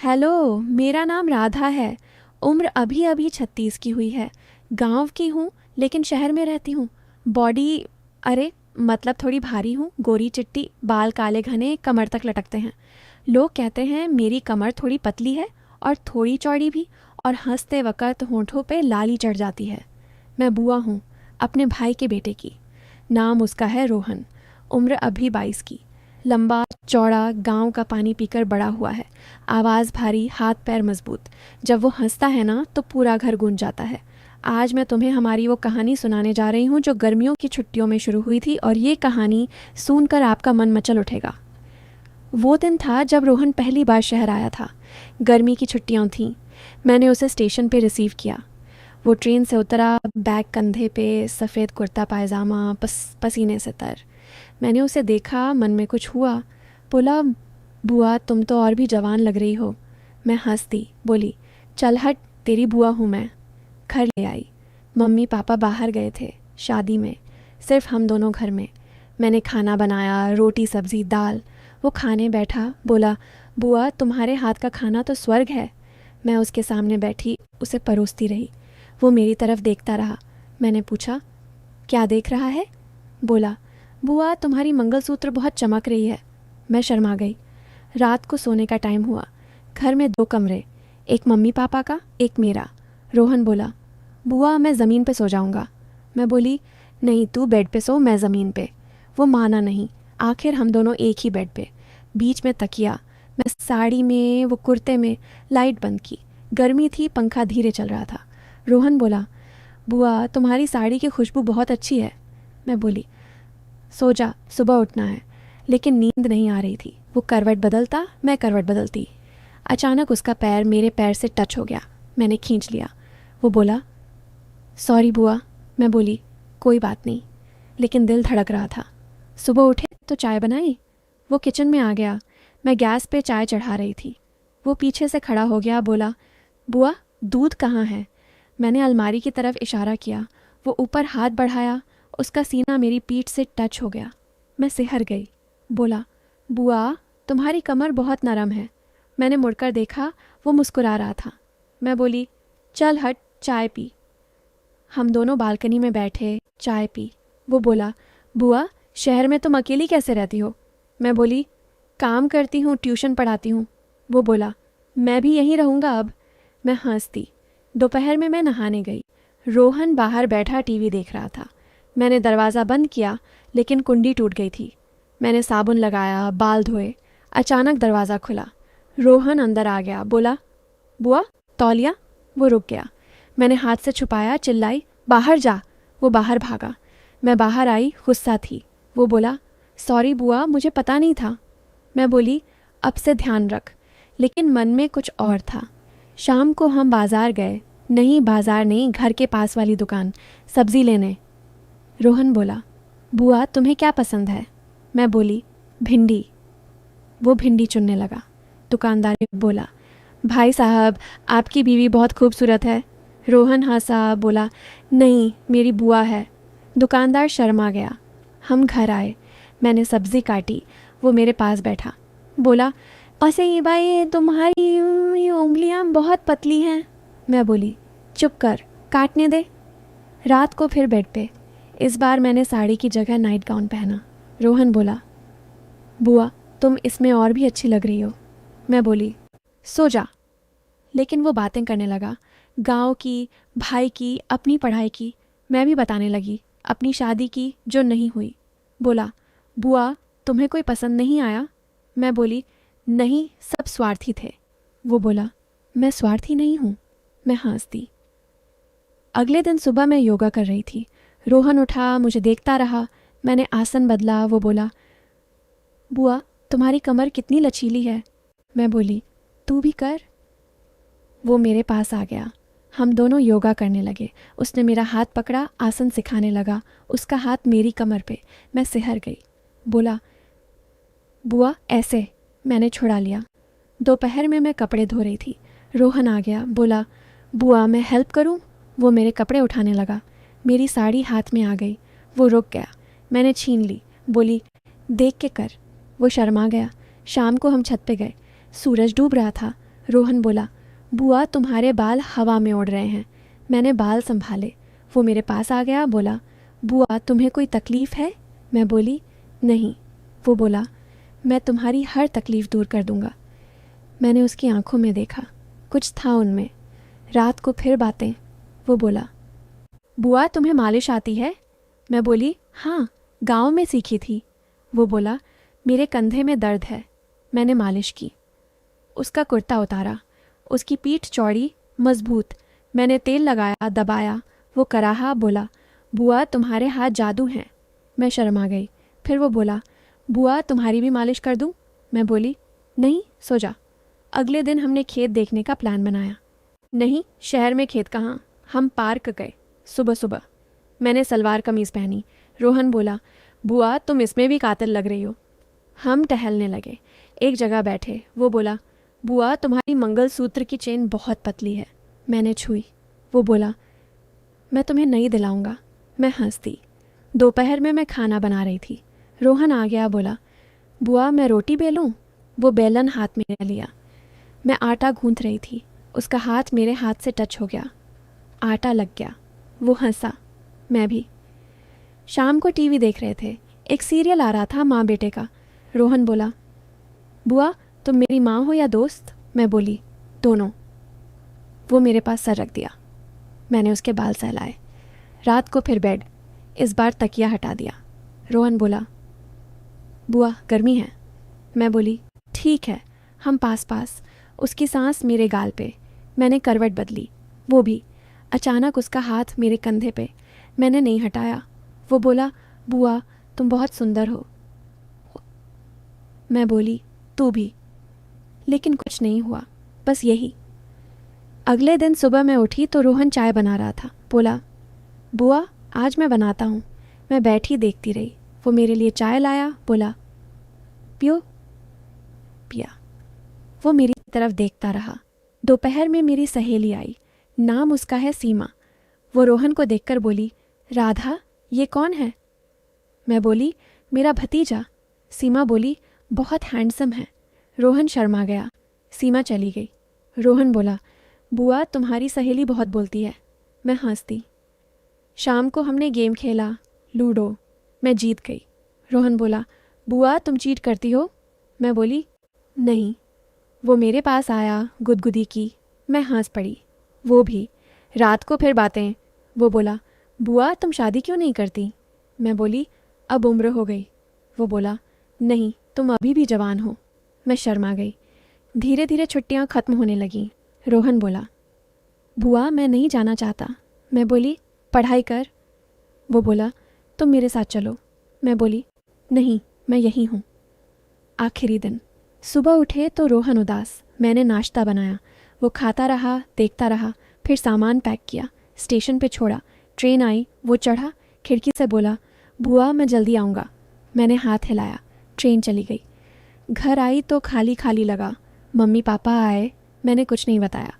Hello, मेरा नाम राधा है। उम्र अभी अभी 36 की हुई है। गांव की हूँ लेकिन शहर में रहती हूँ। बॉडी, अरे मतलब थोड़ी भारी हूँ, गोरी चिट्टी, बाल काले घने, कमर तक लटकते हैं। लोग कहते हैं मेरी कमर थोड़ी पतली है और थोड़ी चौड़ी भी, और हंसते वक़्त होंठों पे लाली चढ़ जाती है। मैं बुआ हूँ, अपने भाई के बेटे की। नाम उसका है रोहन। उम्र अभी 22 की। लंबा चौड़ा, गांव का पानी पीकर बड़ा हुआ है। आवाज़ भारी, हाथ पैर मजबूत। जब वो हंसता है ना तो पूरा घर गूंज जाता है। आज मैं तुम्हें हमारी वो कहानी सुनाने जा रही हूँ जो गर्मियों की छुट्टियों में शुरू हुई थी, और ये कहानी सुनकर आपका मन मचल उठेगा। वो दिन था जब रोहन पहली बार शहर आया था। गर्मी की छुट्टियाँ थीं। मैंने उसे स्टेशन पे रिसीव किया। वो ट्रेन से उतरा, बैग कंधे पे, सफ़ेद कुर्ता पायजामा, पसीने से तर। मैंने उसे देखा, मन में कुछ हुआ। बोला, बुआ तुम तो और भी जवान लग रही हो। मैं हंस दी, बोली, चल हट, तेरी बुआ हूँ मैं। घर ले आई। मम्मी पापा बाहर गए थे शादी में, सिर्फ हम दोनों घर में। मैंने खाना बनाया, रोटी सब्ज़ी दाल। वो खाने बैठा, बोला, बुआ तुम्हारे हाथ का खाना तो स्वर्ग है। मैं उसके सामने बैठी, उसे परोसती रही। वो मेरी तरफ देखता रहा। मैंने पूछा, क्या देख रहा है? बोला, बुआ तुम्हारी मंगलसूत्र बहुत चमक रही है। मैं शर्मा गई। रात को सोने का टाइम हुआ। घर में 2 कमरे, एक मम्मी पापा का, एक मेरा। रोहन बोला, बुआ मैं ज़मीन पे सो जाऊंगा। मैं बोली, नहीं तू बेड पे सो, मैं ज़मीन पे। वो माना नहीं। आखिर हम दोनों एक ही बेड पे, बीच में तकिया। मैं साड़ी में, वो कुर्ते में। लाइट बंद की। गर्मी थी, पंखा धीरे चल रहा था। रोहन बोला, बुआ तुम्हारी साड़ी की खुशबू बहुत अच्छी है। मैं बोली, सो जा, सुबह उठना है। लेकिन नींद नहीं आ रही थी। वो करवट बदलता, मैं करवट बदलती। अचानक उसका पैर मेरे पैर से टच हो गया। मैंने खींच लिया। वो बोला, सॉरी बुआ। मैं बोली, कोई बात नहीं। लेकिन दिल धड़क रहा था। सुबह उठे तो चाय बनाई। वो किचन में आ गया। मैं गैस पे चाय चढ़ा रही थी। वो पीछे से खड़ा हो गया, बोला, बुआ दूध कहाँ है? मैंने अलमारी की तरफ इशारा किया। वो ऊपर हाथ बढ़ाया। उसका सीना मेरी पीठ से टच हो गया। मैं सिहर गई। बोला, बुआ तुम्हारी कमर बहुत नरम है। मैंने मुड़कर देखा, वो मुस्कुरा रहा था। मैं बोली, चल हट, चाय पी। हम दोनों बालकनी में बैठे, चाय पी। वो बोला, बुआ शहर में तुम अकेली कैसे रहती हो? मैं बोली, काम करती हूँ, ट्यूशन पढ़ाती हूँ। वो बोला, मैं भी यहीं रहूँगा अब। मैं हंस दी। दोपहर में मैं नहाने गई। रोहन बाहर बैठा टीवी देख रहा था। मैंने दरवाज़ा बंद किया, लेकिन कुंडी टूट गई थी। मैंने साबुन लगाया, बाल धोए। अचानक दरवाज़ा खुला। रोहन अंदर आ गया, बोला, बुआ तौलिया। वो रुक गया। मैंने हाथ से छुपाया, चिल्लाई, बाहर जा। वो बाहर भागा। मैं बाहर आई, गुस्सा थी। वो बोला, सॉरी बुआ, मुझे पता नहीं था। मैं बोली, अब से ध्यान रख। लेकिन मन में कुछ और था। शाम को हम बाज़ार गए। नहीं, बाज़ार नहीं, घर के पास वाली दुकान, सब्ज़ी लेने। रोहन बोला, बुआ तुम्हें क्या पसंद है? मैं बोली, भिंडी। वो भिंडी चुनने लगा। दुकानदार बोला, भाई साहब आपकी बीवी बहुत खूबसूरत है। रोहन हंसा, बोला, नहीं मेरी बुआ है। दुकानदार शर्मा गया। हम घर आए। मैंने सब्ज़ी काटी। वो मेरे पास बैठा। बोला, ऐसे ही भाई तुम्हारी ये उंगलियां बहुत पतली हैं। मैं बोली, चुप कर, काटने दे। रात को फिर बेड पे। इस बार मैंने साड़ी की जगह नाइट गाउन पहना। रोहन बोला, बुआ तुम इसमें और भी अच्छी लग रही हो। मैं बोली, सो जा। लेकिन वो बातें करने लगा, गांव की, भाई की, अपनी पढ़ाई की। मैं भी बताने लगी, अपनी शादी की जो नहीं हुई। बोला, बुआ तुम्हें कोई पसंद नहीं आया? मैं बोली, नहीं सब स्वार्थी थे। वो बोला, मैं स्वार्थी नहीं हूँ। मैं हंस दी। अगले दिन सुबह मैं योगा कर रही थी। रोहन उठा, मुझे देखता रहा। मैंने आसन बदला। वो बोला, बुआ तुम्हारी कमर कितनी लचीली है। मैं बोली, तू भी कर। वो मेरे पास आ गया। हम दोनों योगा करने लगे। उसने मेरा हाथ पकड़ा, आसन सिखाने लगा। उसका हाथ मेरी कमर पे। मैं सिहर गई। बोला, बुआ ऐसे। मैंने छुड़ा लिया। दोपहर में मैं कपड़े धो रही थी। रोहन आ गया, बोला, बुआ मैं हेल्प करूं? वो मेरे कपड़े उठाने लगा। मेरी साड़ी हाथ में आ गई। वो रुक गया। मैंने छीन ली। बोली, देख के कर। वो शर्मा गया। शाम को हम छत पे गए। सूरज डूब रहा था। रोहन बोला, बुआ तुम्हारे बाल हवा में उड़ रहे हैं। मैंने बाल संभाले। वो मेरे पास आ गया, बोला, बुआ तुम्हें कोई तकलीफ़ है? मैं बोली, नहीं। वो बोला, मैं तुम्हारी हर तकलीफ़ दूर कर दूंगा। मैंने उसकी आंखों में देखा, कुछ था उनमें। रात को फिर बातें। वो बोला, बुआ तुम्हें मालिश आती है? मैं बोली, हाँ, गांव में सीखी थी। वो बोला, मेरे कंधे में दर्द है। मैंने मालिश की। उसका कुर्ता उतारा। उसकी पीठ चौड़ी, मजबूत। मैंने तेल लगाया, दबाया। वो कराहा, बोला, बुआ तुम्हारे हाथ जादू हैं। मैं शर्मा गई। फिर वो बोला, बुआ तुम्हारी भी मालिश कर दूं? मैं बोली, नहीं, सो जा। अगले दिन हमने खेत देखने का प्लान बनाया। नहीं, शहर में खेत कहाँ, हम पार्क गए सुबह सुबह। मैंने सलवार कमीज़ पहनी। रोहन बोला, बुआ तुम इसमें भी कातिल लग रही हो। हम टहलने लगे, एक जगह बैठे। वो बोला, बुआ तुम्हारी मंगलसूत्र की चेन बहुत पतली है। मैंने छुई। वो बोला, मैं तुम्हें नहीं दिलाऊंगा। मैं हंसती। दोपहर में मैं खाना बना रही थी। रोहन आ गया, बोला, बुआ मैं रोटी बेलूं? वो बेलन हाथ में लिया। मैं आटा गूंथ रही थी। उसका हाथ मेरे हाथ से टच हो गया। आटा लग गया। वो हंसा, मैं भी। शाम को टीवी देख रहे थे। एक सीरियल आ रहा था, माँ बेटे का। रोहन बोला, बुआ तुम मेरी माँ हो या दोस्त? मैं बोली, दोनों। वो मेरे पास सर रख दिया। मैंने उसके बाल सहलाए। रात को फिर बेड। इस बार तकिया हटा दिया। रोहन बोला, बुआ गर्मी है? मैं बोली, ठीक है। हम पास पास। उसकी सांस मेरे गाल पे। मैंने करवट बदली। वो भी। अचानक उसका हाथ मेरे कंधे पे। मैंने नहीं हटाया। वो बोला, बुआ तुम बहुत सुंदर हो। मैं बोली, तू भी। लेकिन कुछ नहीं हुआ, बस यही। अगले दिन सुबह मैं उठी तो रोहन चाय बना रहा था। बोला, बुआ आज मैं बनाता हूँ। मैं बैठी देखती रही। वो मेरे लिए चाय लाया, बोला, पियो। पिया। वो मेरी तरफ देखता रहा। दोपहर में मेरी सहेली आई। नाम उसका है सीमा। वो रोहन को देखकर बोली, राधा ये कौन है? मैं बोली, मेरा भतीजा। सीमा बोली, बहुत हैंडसम है। रोहन शर्मा गया। सीमा चली गई। रोहन बोला, बुआ तुम्हारी सहेली बहुत बोलती है। मैं हंसती। शाम को हमने गेम खेला, लूडो। मैं जीत गई। रोहन बोला, बुआ तुम चीट करती हो? मैं बोली, नहीं। वो मेरे पास आया, गुदगुदी की। मैं हंस पड़ी। वो भी। रात को फिर बातें। वो बोला, बुआ तुम शादी क्यों नहीं करती? मैं बोली, अब उम्र हो गई। वो बोला, नहीं तुम अभी भी जवान हो। मैं शर्मा गई। धीरे धीरे छुट्टियां खत्म होने लगीं। रोहन बोला, बुआ मैं नहीं जाना चाहता। मैं बोली, पढ़ाई कर। वो बोला, तुम मेरे साथ चलो। मैं बोली, नहीं मैं यहीं हूँ। आखिरी दिन। सुबह उठे तो रोहन उदास। मैंने नाश्ता बनाया। वो खाता रहा, देखता रहा। फिर सामान पैक किया, स्टेशन पे छोड़ा। ट्रेन आई, वो चढ़ा। खिड़की से बोला, बुआ मैं जल्दी आऊँगा। मैंने हाथ हिलाया। ट्रेन चली गई। घर आई तो खाली खाली लगा। मम्मी पापा आए। मैंने कुछ नहीं बताया।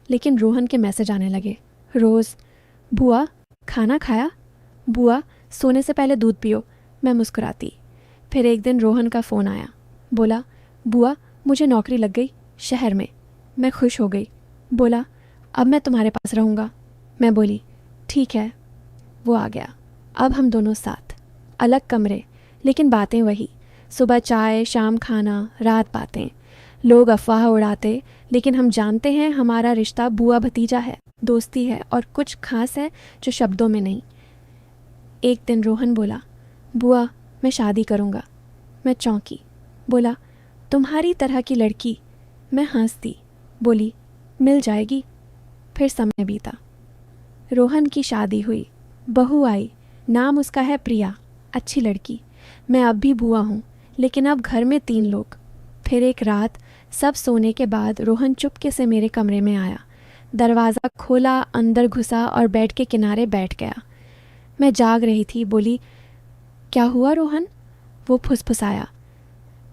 लेकिन रोहन के मैसेज आने लगे रोज़। बुआ खाना खाया? बुआ सोने से पहले दूध पियो। मैं मुस्कुराती। फिर एक दिन रोहन का फ़ोन आया। बोला, बुआ मुझे नौकरी लग गई शहर में। मैं खुश हो गई। बोला, अब मैं तुम्हारे पास रहूँगा। मैं बोली, ठीक है। वो आ गया। अब हम दोनों साथ। अलग कमरे, लेकिन बातें वही। सुबह चाय, शाम खाना, रात बातें। लोग अफवाह उड़ाते, लेकिन हम जानते हैं हमारा रिश्ता बुआ भतीजा है, दोस्ती है और कुछ खास है जो शब्दों में नहीं। एक दिन रोहन बोला, बुआ मैं शादी करूँगा। मैं चौंकी। बोला, तुम्हारी तरह की लड़की? मैं हंसती। बोली, मिल जाएगी। फिर समय बीता। रोहन की शादी हुई। बहू आई। नाम उसका है प्रिया। अच्छी लड़की। मैं अब भी बुआ हूँ, लेकिन अब घर में 3 लोग। फिर एक रात सब सोने के बाद रोहन चुपके से मेरे कमरे में आया। दरवाज़ा खोला, अंदर घुसा और बेड के किनारे बैठ गया। मैं जाग रही थी। बोली, क्या हुआ रोहन? वो फुसफुसाया,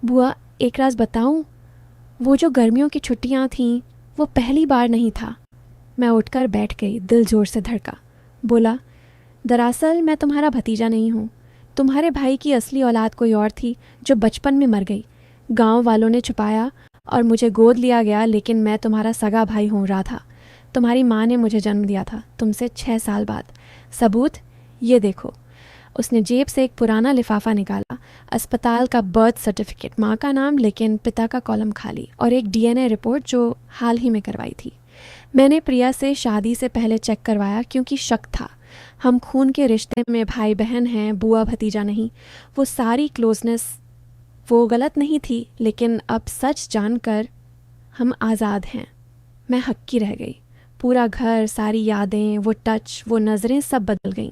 बुआ एक राज बताऊं? वो जो गर्मियों की छुट्टियां थीं, वो पहली बार नहीं था। मैं उठकर बैठ गई। दिल जोर से धड़का। बोला, दरअसल मैं तुम्हारा भतीजा नहीं हूँ। तुम्हारे भाई की असली औलाद कोई और थी जो बचपन में मर गई। गांव वालों ने छुपाया और मुझे गोद लिया गया, लेकिन मैं तुम्हारा सगा भाई हूँ राधा। तुम्हारी माँ ने मुझे जन्म दिया था तुमसे 6 साल बाद। सबूत ये देखो। उसने जेब से एक पुराना लिफाफा निकाला। अस्पताल का बर्थ सर्टिफिकेट, माँ का नाम लेकिन पिता का कॉलम खाली, और एक डीएनए रिपोर्ट जो हाल ही में करवाई थी। मैंने प्रिया से शादी से पहले चेक करवाया क्योंकि शक था। हम खून के रिश्ते में भाई बहन हैं, बुआ भतीजा नहीं। वो सारी क्लोजनेस वो गलत नहीं थी, लेकिन अब सच जानकर हम आज़ाद हैं। मैं हक्की रह गई। पूरा घर, सारी यादें, वो टच, वो नज़रें सब बदल गईं।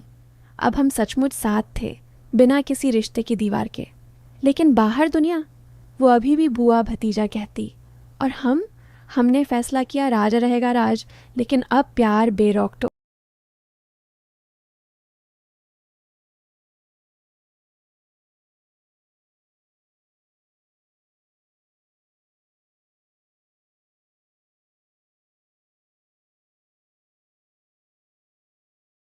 अब हम सचमुच साथ थे, बिना किसी रिश्ते की दीवार के। लेकिन बाहर दुनिया, वो अभी भी बुआ भतीजा कहती। और हमने फैसला किया राज रहेगा राज, लेकिन अब प्यार बेरोक